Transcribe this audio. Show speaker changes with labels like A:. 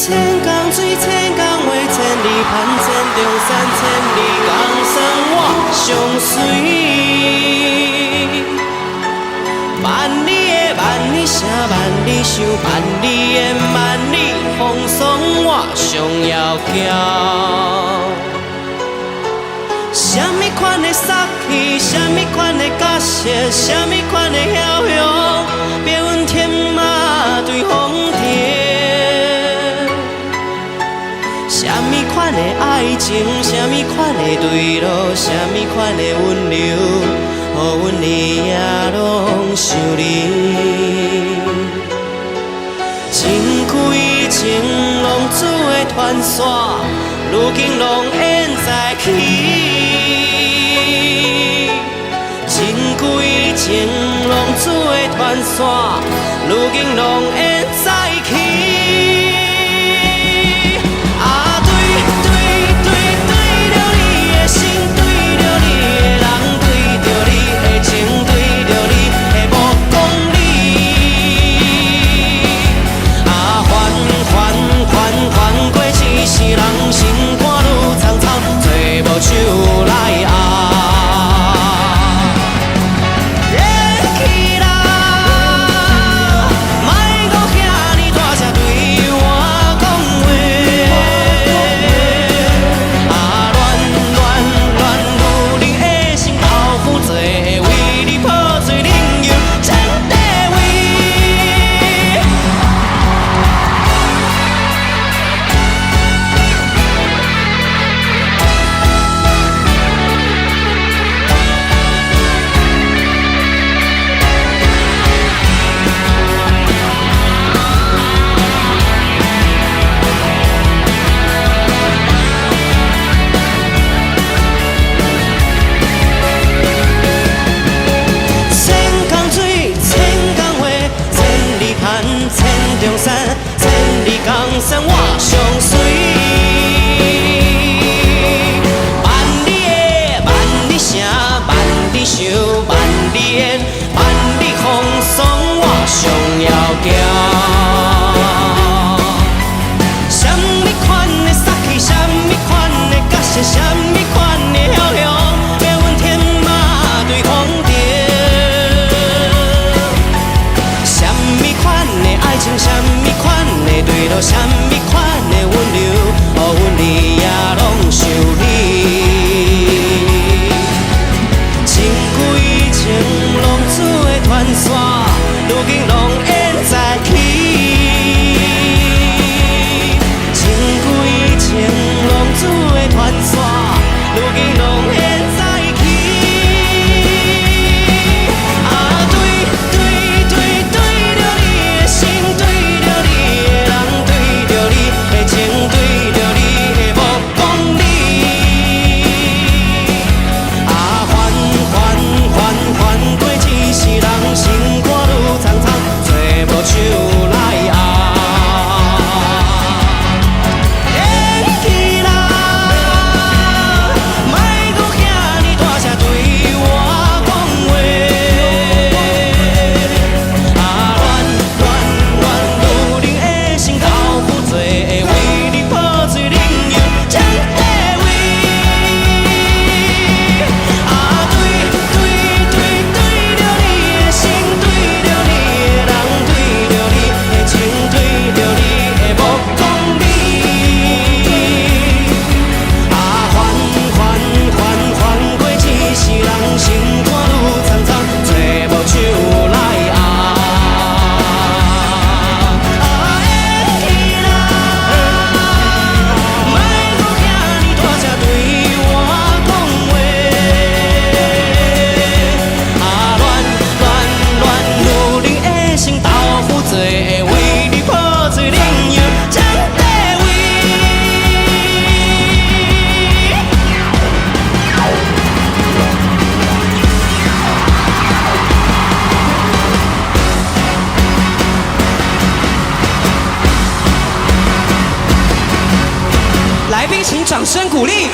A: 千江水，千江话，千里盼，千重山，千里江山我上水。万里的万里声，万里想，万里言，万里风霜我上要骄。什么款的杀气，什么款的角色，什么款的枵雄，别问天马对风蝶。什么款的爱情，什么款的对路，什么款的温柔，予阮日夜拢想你。情归情，浪子的传说，如今拢演在起。情归情，浪子的传说，如今拢演在起。什么款的温柔，予阮日夜拢想你。情归情，浪子的传说，如今拢演在起。情归情，浪子的传说，如今拢演在起。来宾请掌声鼓励。